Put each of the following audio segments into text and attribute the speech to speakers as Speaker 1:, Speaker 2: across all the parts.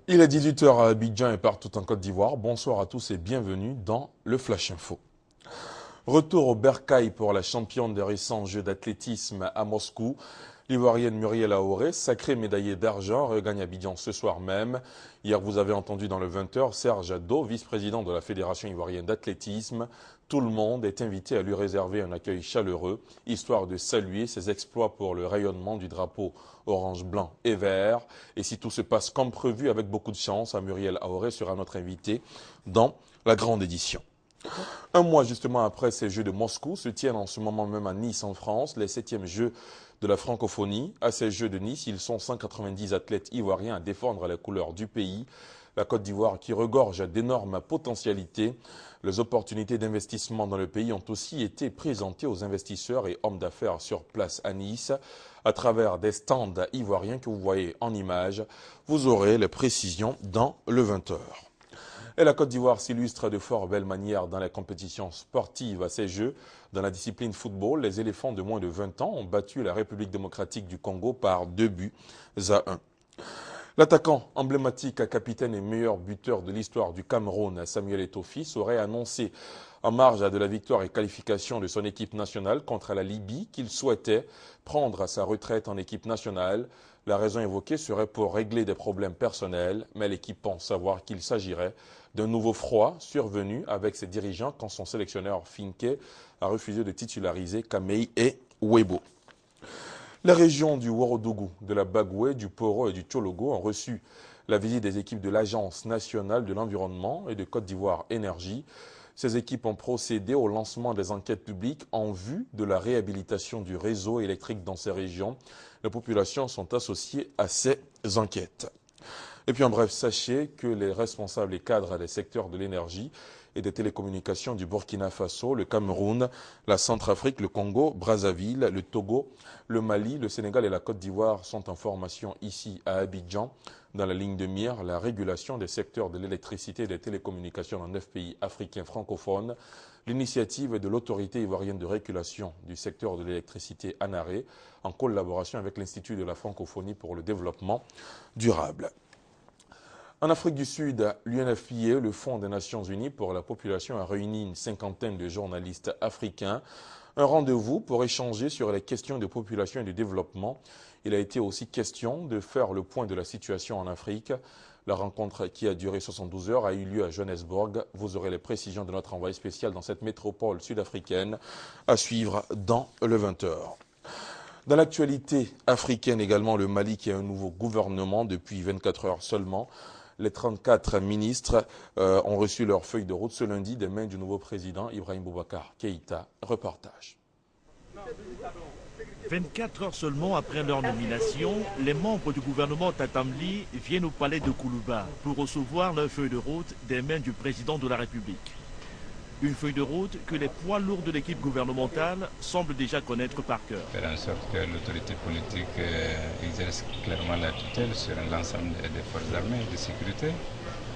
Speaker 1: Il est 18 h à Abidjan et partout en Côte d'Ivoire. Bonsoir à tous et bienvenue dans le Flash Info. Retour au bercail pour la championne des récents Jeux d'athlétisme à Moscou. L'Ivoirienne Muriel Aoré, sacrée médaillée d'argent, regagne Abidjan ce soir même. Hier, vous avez entendu dans le 20h Serge Addo, vice-président de la Fédération ivoirienne d'athlétisme. Tout le monde est invité à lui réserver un accueil chaleureux, histoire de saluer ses exploits pour le rayonnement du drapeau orange, blanc et vert. Et si tout se passe comme prévu, avec beaucoup de chance, Muriel Aoré sera notre invitée dans la grande édition. Un mois justement après ces Jeux de Moscou se tiennent en ce moment même à Nice en France les 7e Jeux de la francophonie. À ces Jeux de Nice, ils sont 190 athlètes ivoiriens à défendre les couleurs du pays. La Côte d'Ivoire qui regorge d'énormes potentialités. Les opportunités d'investissement dans le pays ont aussi été présentées aux investisseurs et hommes d'affaires sur place à Nice à travers des stands ivoiriens que vous voyez en images. Vous aurez les précisions dans le 20h. Et la Côte d'Ivoire s'illustre de fort belle manière dans les compétitions sportives à ces Jeux. Dans la discipline football, les éléphants de moins de 20 ans ont battu la République démocratique du Congo par 2-1. L'attaquant emblématique, capitaine et meilleur buteur de l'histoire du Cameroun, Samuel Eto'o aurait annoncé en marge de la victoire et qualification de son équipe nationale contre la Libye qu'il souhaitait prendre sa retraite en équipe nationale. La raison évoquée serait pour régler des problèmes personnels, mais l'équipe pense savoir qu'il s'agirait d'un nouveau froid survenu avec ses dirigeants quand son sélectionneur Finke a refusé de titulariser Kamei et Webo. Les régions du Ouorodougou, de la Bagoué, du Poro et du Tchologo ont reçu la visite des équipes de l'Agence nationale de l'environnement et de Côte d'Ivoire Énergie. Ces équipes ont procédé au lancement des enquêtes publiques en vue de la réhabilitation du réseau électrique dans ces régions. Les populations sont associées à ces enquêtes. Et puis en bref, sachez que les responsables et cadres des secteurs de l'énergie et des télécommunications du Burkina Faso, le Cameroun, la Centrafrique, le Congo, Brazzaville, le Togo, le Mali, le Sénégal et la Côte d'Ivoire sont en formation ici à Abidjan. Dans la ligne de mire, la régulation des secteurs de l'électricité et des télécommunications dans 9 pays africains francophones, l'initiative de l'autorité ivoirienne de régulation du secteur de l'électricité ANARE, en collaboration avec l'Institut de la francophonie pour le développement durable. En Afrique du Sud, l'UNFPA, le Fonds des Nations Unies pour la population, a réuni une cinquantaine de journalistes africains. Un rendez-vous pour échanger sur les questions de population et de développement. Il a été aussi question de faire le point de la situation en Afrique. La rencontre qui a duré 72 heures a eu lieu à Johannesburg. Vous aurez les précisions de notre envoyé spécial dans cette métropole sud-africaine à suivre dans le 20h. Dans l'actualité africaine également, le Mali qui a un nouveau gouvernement depuis 24 heures seulement. Les 34 ministres ont reçu leur feuille de route ce lundi des mains du nouveau président Ibrahim Boubacar Keïta. Reportage.
Speaker 2: 24 heures seulement après leur nomination, les membres du gouvernement Tatamli viennent au palais de Koulouba pour recevoir leur feuille de route des mains du président de la République. Une feuille de route que les poids lourds de l'équipe gouvernementale semblent déjà connaître par cœur.
Speaker 3: Faire en sorte que l'autorité politique exerce clairement la tutelle sur l'ensemble des forces armées et de sécurité,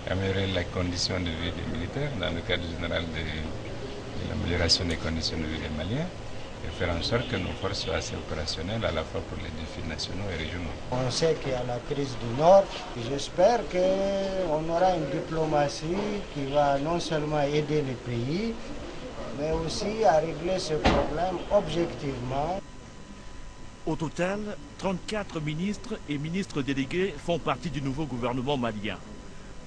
Speaker 3: améliorer les conditions de vie des militaires dans le cadre général de l'amélioration des conditions de vie des Maliens, et faire en sorte que nos forces soient assez opérationnelles à la fois pour les défis nationaux et régionaux.
Speaker 4: On sait qu'il y a la crise du Nord. J'espère qu'on aura une diplomatie qui va non seulement aider les pays, mais aussi à régler ce problème objectivement.
Speaker 2: Au total, 34 ministres et ministres délégués font partie du nouveau gouvernement malien.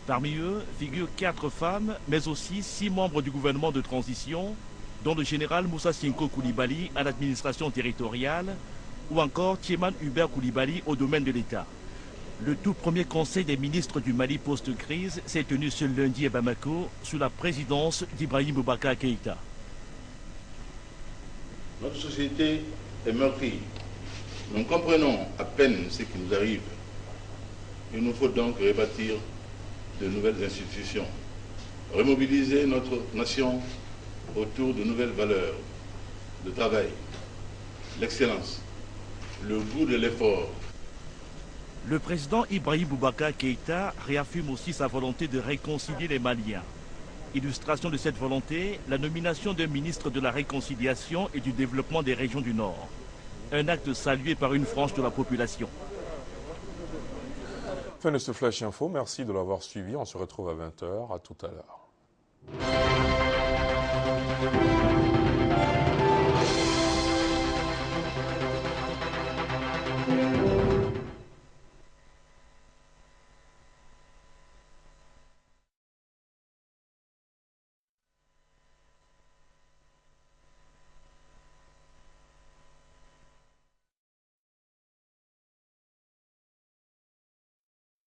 Speaker 2: Parmi eux figurent 4 femmes, mais aussi 6 membres du gouvernement de transition, dont le général Moussa Sinko Koulibaly à l'administration territoriale ou encore Tieman Hubert Koulibaly au domaine de l'État. Le tout premier conseil des ministres du Mali post-crise s'est tenu ce lundi à Bamako sous la présidence d'Ibrahim Boubacar Keïta.
Speaker 5: Notre société est meurtrie. Nous comprenons à peine ce qui nous arrive. Il nous faut donc rebâtir de nouvelles institutions, remobiliser notre nation autour de nouvelles valeurs, de travail, l'excellence, le goût de l'effort.
Speaker 2: Le président Ibrahim Boubacar Keïta réaffirme aussi sa volonté de réconcilier les Maliens. Illustration de cette volonté, la nomination d'un ministre de la réconciliation et du développement des régions du Nord. Un acte salué par une frange de la population.
Speaker 1: Fin de ce Flash Info, merci de l'avoir suivi. On se retrouve à 20 h. À tout à l'heure.